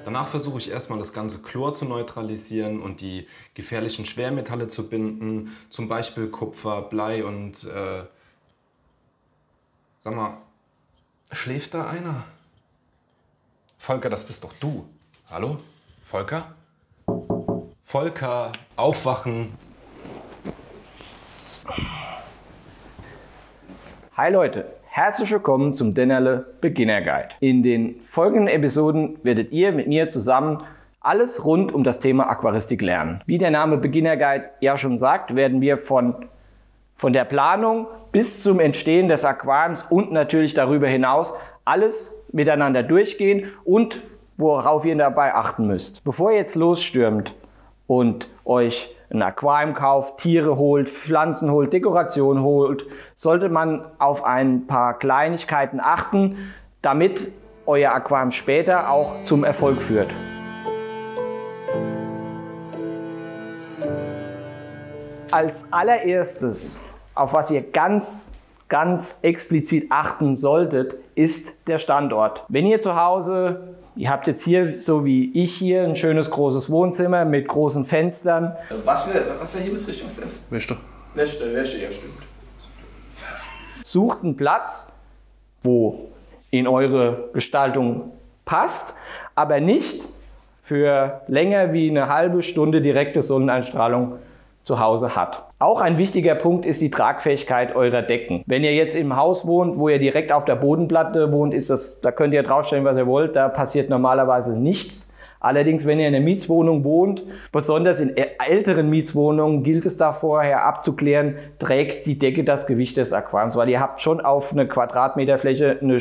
Danach versuche ich erstmal das ganze Chlor zu neutralisieren und die gefährlichen Schwermetalle zu binden, zum Beispiel Kupfer, Blei und sag mal, schläft da einer? Volker, das bist doch du. Hallo? Volker? Volker, aufwachen! Hi Leute, herzlich willkommen zum Dennerle Beginner Guide. In den folgenden Episoden werdet ihr mit mir zusammen alles rund um das Thema Aquaristik lernen. Wie der Name Beginner Guide ja schon sagt, werden wir von der Planung bis zum Entstehen des Aquariums und natürlich darüber hinaus alles miteinander durchgehen und worauf ihr dabei achten müsst. Bevor ihr jetzt losstürmt und euch ein Aquarium kauft, Tiere holt, Pflanzen holt, Dekoration holt, sollte man auf ein paar Kleinigkeiten achten, damit euer Aquarium später auch zum Erfolg führt. Als allererstes, auf was ihr ganz explizit achten solltet, ist der Standort. Wenn ihr zu Hause, ihr habt jetzt hier, so wie ich hier, ein schönes großes Wohnzimmer mit großen Fenstern. Was für Himmelsrichtung ist das? Wäsche, ja stimmt. Sucht einen Platz, wo in eure Gestaltung passt, aber nicht für länger wie eine halbe Stunde direkte Sonneneinstrahlung zu Hause hat. Auch ein wichtiger Punkt ist die Tragfähigkeit eurer Decken. Wenn ihr jetzt im Haus wohnt, wo ihr direkt auf der Bodenplatte wohnt, da könnt ihr draufstellen, was ihr wollt, da passiert normalerweise nichts. Allerdings, wenn ihr in einer Mietswohnung wohnt, besonders in älteren Mietswohnungen, gilt es da vorher abzuklären, trägt die Decke das Gewicht des Aquariums, weil ihr habt schon auf eine Quadratmeterfläche eine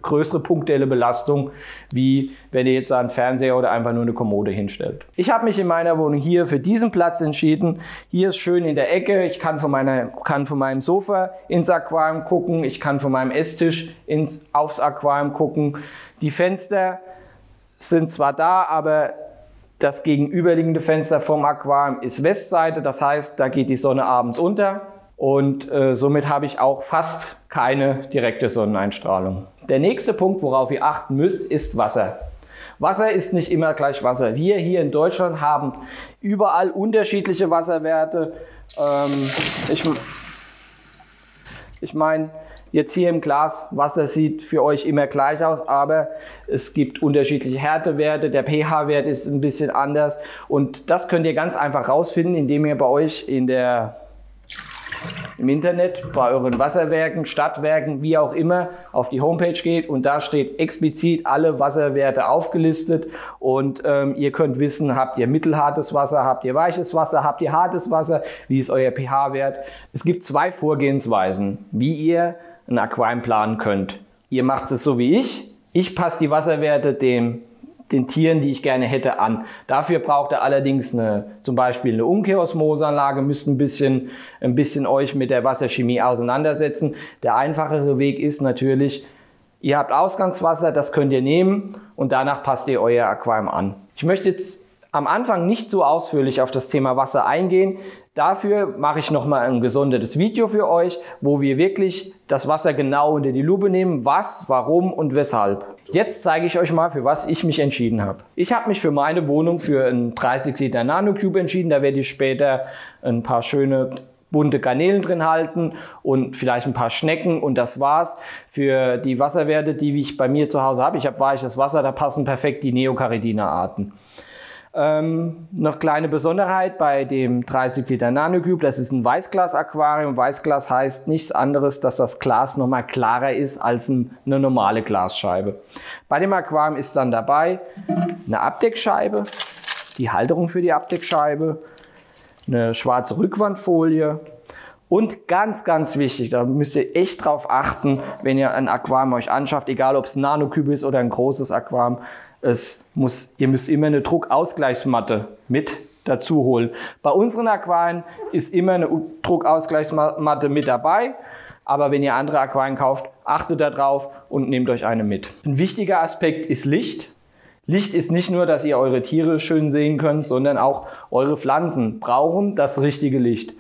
größere punktuelle Belastung, wie wenn ihr jetzt einen Fernseher oder einfach nur eine Kommode hinstellt. Ich habe mich in meiner Wohnung hier für diesen Platz entschieden. Hier ist schön in der Ecke, ich kann von meinem Sofa ins Aquarium gucken, ich kann von meinem Esstisch aufs Aquarium gucken. Die Fenster sind zwar da, aber das gegenüberliegende Fenster vom Aquarium ist Westseite, das heißt, da geht die Sonne abends unter und somit habe ich auch fast keine direkte Sonneneinstrahlung. Der nächste Punkt, worauf ihr achten müsst, ist Wasser. Wasser ist nicht immer gleich Wasser. Wir hier in Deutschland haben überall unterschiedliche Wasserwerte. Ich meine, jetzt hier im Glas, Wasser sieht für euch immer gleich aus, aber es gibt unterschiedliche Härtewerte, der pH-Wert ist ein bisschen anders und das könnt ihr ganz einfach rausfinden, indem ihr bei euch im Internet, bei euren Wasserwerken, Stadtwerken, wie auch immer, auf die Homepage geht und da steht explizit alle Wasserwerte aufgelistet und ihr könnt wissen, habt ihr mittelhartes Wasser, habt ihr weiches Wasser, habt ihr hartes Wasser, wie ist euer pH-Wert. Es gibt zwei Vorgehensweisen, wie ihr ein Aquarium planen könnt. Ihr macht es so wie ich. Ich passe die Wasserwerte den Tieren, die ich gerne hätte, an. Dafür braucht ihr allerdings zum Beispiel eine Umkehrosmoseanlage, müsst ein bisschen euch mit der Wasserchemie auseinandersetzen. Der einfachere Weg ist natürlich, ihr habt Ausgangswasser, das könnt ihr nehmen und danach passt ihr euer Aquarium an. Ich möchte jetzt am Anfang nicht so ausführlich auf das Thema Wasser eingehen. Dafür mache ich nochmal ein gesondertes Video für euch, wo wir wirklich das Wasser genau unter die Lupe nehmen, was, warum und weshalb. Jetzt zeige ich euch mal, für was ich mich entschieden habe. Ich habe mich für meine Wohnung für einen 30 Liter Nanocube entschieden. Da werde ich später ein paar schöne bunte Garnelen drin halten und vielleicht ein paar Schnecken und das war's. Für die Wasserwerte, die ich bei mir zu Hause habe, ich habe weiches Wasser, da passen perfekt die Neocaridina-Arten. Noch kleine Besonderheit bei dem 30 Liter Nanocube, das ist ein Weißglas-Aquarium. Weißglas heißt nichts anderes, dass das Glas nochmal klarer ist als eine normale Glasscheibe. Bei dem Aquarium ist dann dabei eine Abdeckscheibe, die Halterung für die Abdeckscheibe, eine schwarze Rückwandfolie und ganz wichtig, da müsst ihr echt drauf achten, wenn ihr ein Aquarium euch anschafft, egal ob es ein Nanocube ist oder ein großes Aquarium, ihr müsst immer eine Druckausgleichsmatte mit dazu holen. Bei unseren Aquarien ist immer eine Druckausgleichsmatte mit dabei, aber wenn ihr andere Aquarien kauft, achtet darauf und nehmt euch eine mit. Ein wichtiger Aspekt ist Licht. Licht ist nicht nur, dass ihr eure Tiere schön sehen könnt, sondern auch eure Pflanzen brauchen das richtige Licht.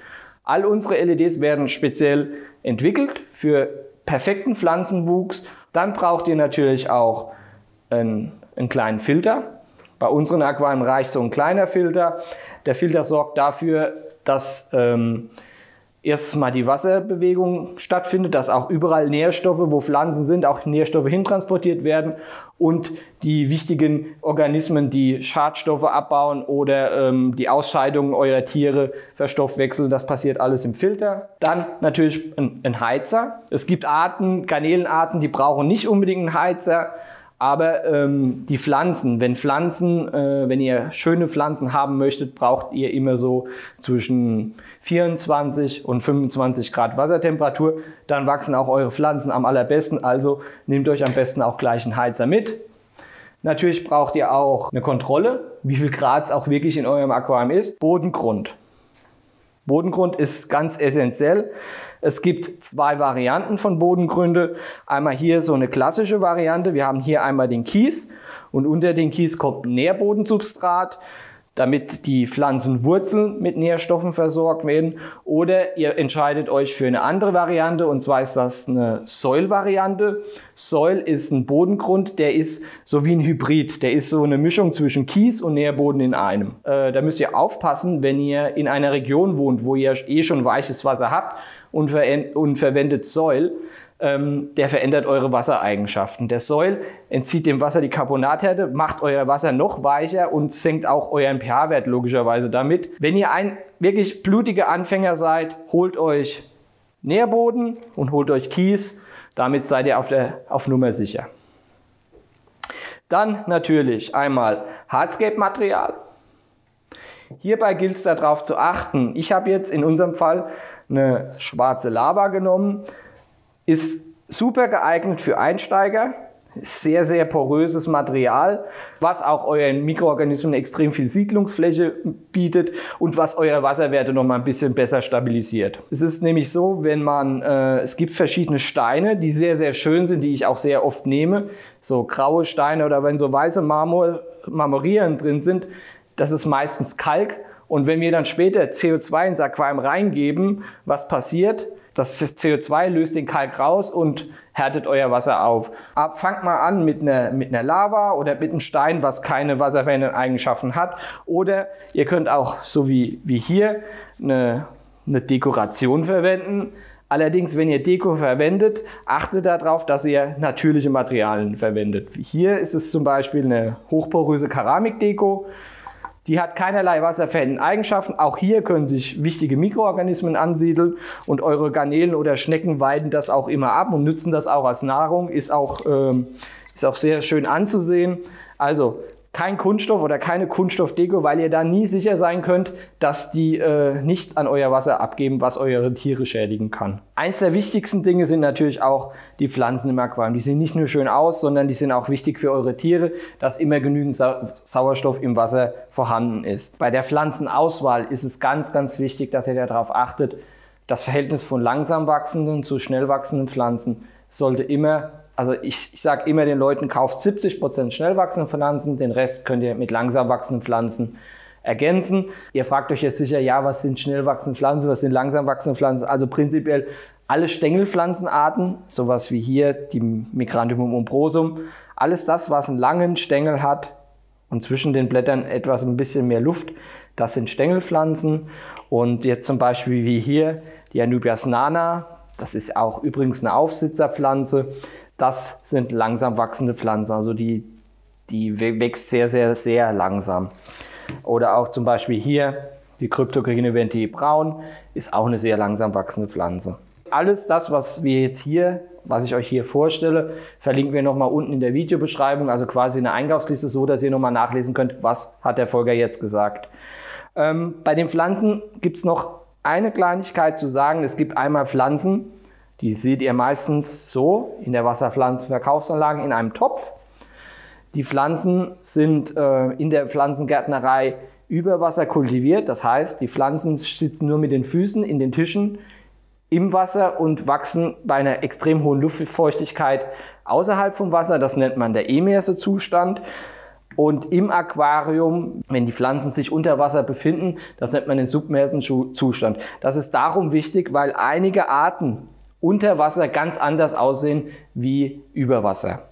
All unsere LEDs werden speziell entwickelt für perfekten Pflanzenwuchs. Dann braucht ihr natürlich auch einen kleinen Filter. Bei unseren Aquarien reicht so ein kleiner Filter. Der Filter sorgt dafür, dass erstens mal die Wasserbewegung stattfindet, dass auch überall Nährstoffe, wo Pflanzen sind, auch Nährstoffe hintransportiert werden und die wichtigen Organismen, die Schadstoffe abbauen oder die Ausscheidungen eurer Tiere verstoffwechseln, das passiert alles im Filter. Dann natürlich ein Heizer. Es gibt Arten, Garnelenarten, die brauchen nicht unbedingt einen Heizer. Aber die Pflanzen, wenn ihr schöne Pflanzen haben möchtet, braucht ihr immer so zwischen 24 und 25 Grad Wassertemperatur. Dann wachsen auch eure Pflanzen am allerbesten. Also nehmt euch am besten auch gleich einen Heizer mit. Natürlich braucht ihr auch eine Kontrolle, wie viel Grad es auch wirklich in eurem Aquarium ist. Bodengrund. Bodengrund ist ganz essentiell. Es gibt zwei Varianten von Bodengründe. Einmal hier so eine klassische Variante. Wir haben hier einmal den Kies und unter den Kies kommt ein Nährbodensubstrat, damit die Pflanzenwurzeln mit Nährstoffen versorgt werden. Oder ihr entscheidet euch für eine andere Variante, und zwar ist das eine Soil-Variante. Soil ist ein Bodengrund, der ist so wie ein Hybrid. Der ist so eine Mischung zwischen Kies und Nährboden in einem. Da müsst ihr aufpassen, wenn ihr in einer Region wohnt, wo ihr eh schon weiches Wasser habt und verwendet Soil. Der verändert eure Wassereigenschaften. Der Soil entzieht dem Wasser die Carbonathärte, macht euer Wasser noch weicher und senkt auch euren pH-Wert logischerweise damit. Wenn ihr ein wirklich blutiger Anfänger seid, holt euch Nährboden und holt euch Kies. Damit seid ihr auf Nummer sicher. Dann natürlich einmal Hardscape-Material. Hierbei gilt es darauf zu achten. Ich habe jetzt in unserem Fall eine schwarze Lava genommen. Ist super geeignet für Einsteiger, sehr, sehr poröses Material, was auch euren Mikroorganismen extrem viel Siedlungsfläche bietet und was eure Wasserwerte noch mal ein bisschen besser stabilisiert. Es ist nämlich so, es gibt verschiedene Steine, die sehr, sehr schön sind, die ich auch sehr oft nehme, so graue Steine oder wenn so weiße Marmorien drin sind, das ist meistens Kalk. Und wenn wir dann später CO2 ins Aquarium reingeben, was passiert? Das CO2 löst den Kalk raus und härtet euer Wasser auf. Fangt mal an mit einer Lava oder mit einem Stein, was keine wasserverändernden Eigenschaften hat. Oder ihr könnt auch, so wie hier, eine Dekoration verwenden. Allerdings, wenn ihr Deko verwendet, achtet darauf, dass ihr natürliche Materialien verwendet. Hier ist es zum Beispiel eine hochporöse Keramikdeko. Die hat keinerlei wasserverändernde Eigenschaften. Auch hier können sich wichtige Mikroorganismen ansiedeln und eure Garnelen oder Schnecken weiden das auch immer ab und nutzen das auch als Nahrung. Ist auch sehr schön anzusehen. Also kein Kunststoff oder keine Kunststoffdeko, weil ihr da nie sicher sein könnt, dass die nichts an euer Wasser abgeben, was eure Tiere schädigen kann. Eins der wichtigsten Dinge sind natürlich auch die Pflanzen im Aquarium. Die sehen nicht nur schön aus, sondern die sind auch wichtig für eure Tiere, dass immer genügend Sauerstoff im Wasser vorhanden ist. Bei der Pflanzenauswahl ist es ganz, ganz wichtig, dass ihr darauf achtet, das Verhältnis von langsam wachsenden zu schnell wachsenden Pflanzen sollte immer, also ich sage immer den Leuten, kauft 70% schnell wachsende Pflanzen, den Rest könnt ihr mit langsam wachsenden Pflanzen ergänzen. Ihr fragt euch jetzt sicher, ja, was sind schnell wachsende Pflanzen, was sind langsam wachsende Pflanzen? Also prinzipiell alle Stängelpflanzenarten, sowas wie hier die Migrantium umbrosum, alles das, was einen langen Stängel hat und zwischen den Blättern ein bisschen mehr Luft, das sind Stängelpflanzen. Und jetzt zum Beispiel wie hier die Anubias nana, das ist auch übrigens eine Aufsitzerpflanze. Das sind langsam wachsende Pflanzen, also die wächst sehr, sehr, sehr langsam. Oder auch zum Beispiel hier die Cryptocarina ventii braun, ist auch eine sehr langsam wachsende Pflanze. Alles das, was ich euch hier vorstelle, verlinken wir nochmal unten in der Videobeschreibung, also quasi eine Einkaufsliste, so dass ihr nochmal nachlesen könnt, was hat der Volker jetzt gesagt. Bei den Pflanzen gibt es noch eine Kleinigkeit zu sagen. Es gibt einmal Pflanzen, die seht ihr meistens so in der Wasserpflanzenverkaufsanlage in einem Topf. Die Pflanzen sind in der Pflanzengärtnerei über Wasser kultiviert. Das heißt, die Pflanzen sitzen nur mit den Füßen in den Tischen im Wasser und wachsen bei einer extrem hohen Luftfeuchtigkeit außerhalb vom Wasser. Das nennt man der Emerse-Zustand. Und im Aquarium, wenn die Pflanzen sich unter Wasser befinden, das nennt man den submersen Zustand. Das ist darum wichtig, weil einige Arten unter Wasser ganz anders aussehen wie über Wasser.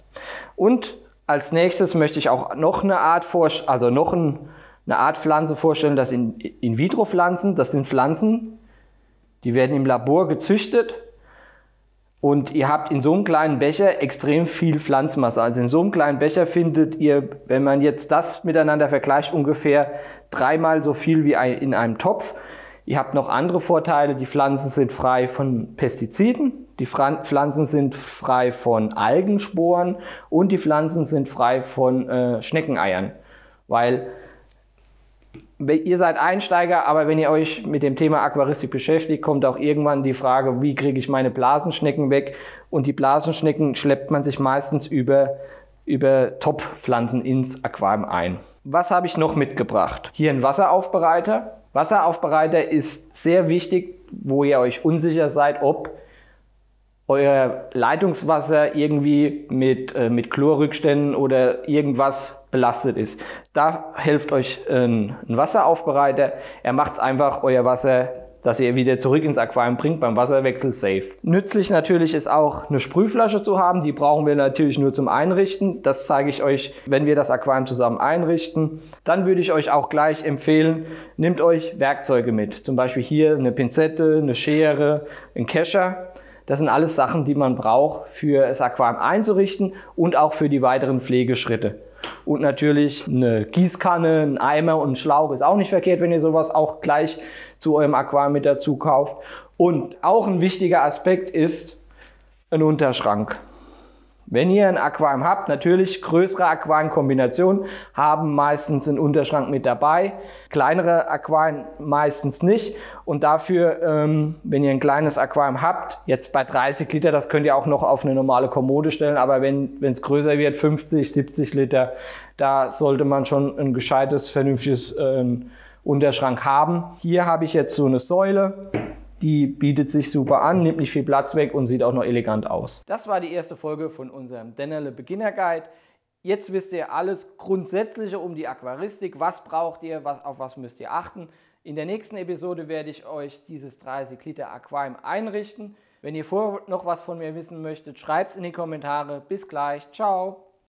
Und als nächstes möchte ich auch noch eine Art Pflanze vorstellen, das sind In-vitro-Pflanzen. Das sind Pflanzen, die werden im Labor gezüchtet. Und ihr habt in so einem kleinen Becher extrem viel Pflanzmasse. Also in so einem kleinen Becher findet ihr, wenn man jetzt das miteinander vergleicht, ungefähr 3-mal so viel wie in einem Topf. Ihr habt noch andere Vorteile. Die Pflanzen sind frei von Pestiziden, die Pflanzen sind frei von Algensporen und die Pflanzen sind frei von Schneckeneiern. Weil ihr seid Einsteiger, aber wenn ihr euch mit dem Thema Aquaristik beschäftigt, kommt auch irgendwann die Frage, wie kriege ich meine Blasenschnecken weg? Und die Blasenschnecken schleppt man sich meistens über Topfpflanzen ins Aquarium ein. Was habe ich noch mitgebracht? Hier ein Wasseraufbereiter. Wasseraufbereiter ist sehr wichtig, wo ihr euch unsicher seid, ob euer Leitungswasser irgendwie mit Chlorrückständen oder irgendwas belastet ist. Da hilft euch ein Wasseraufbereiter. Er macht es einfach, euer Wasser, dass ihr wieder zurück ins Aquarium bringt, beim Wasserwechsel safe. Nützlich natürlich ist auch eine Sprühflasche zu haben. Die brauchen wir natürlich nur zum Einrichten. Das zeige ich euch, wenn wir das Aquarium zusammen einrichten. Dann würde ich euch auch gleich empfehlen, nehmt euch Werkzeuge mit. Zum Beispiel hier eine Pinzette, eine Schere, ein Kescher. Das sind alles Sachen, die man braucht, für das Aquarium einzurichten und auch für die weiteren Pflegeschritte. Und natürlich eine Gießkanne, ein Eimer und ein Schlauch ist auch nicht verkehrt, wenn ihr sowas auch gleich zu eurem Aquarium mit dazu kauft. Und auch ein wichtiger Aspekt ist ein Unterschrank. Wenn ihr ein Aquarium habt, natürlich größere Aquarienkombinationen haben meistens einen Unterschrank mit dabei, kleinere Aquarien meistens nicht. Und dafür, wenn ihr ein kleines Aquarium habt, jetzt bei 30 Liter, das könnt ihr auch noch auf eine normale Kommode stellen, aber wenn es größer wird, 50, 70 Liter, da sollte man schon ein gescheites, vernünftiges Unterschrank haben. Hier habe ich jetzt so eine Säule. Die bietet sich super an, nimmt nicht viel Platz weg und sieht auch noch elegant aus. Das war die erste Folge von unserem Dennerle Beginner Guide. Jetzt wisst ihr alles Grundsätzliche um die Aquaristik. Was braucht ihr, auf was müsst ihr achten. In der nächsten Episode werde ich euch dieses 30 Liter Aquarium einrichten. Wenn ihr vorher noch was von mir wissen möchtet, schreibt es in die Kommentare. Bis gleich. Ciao.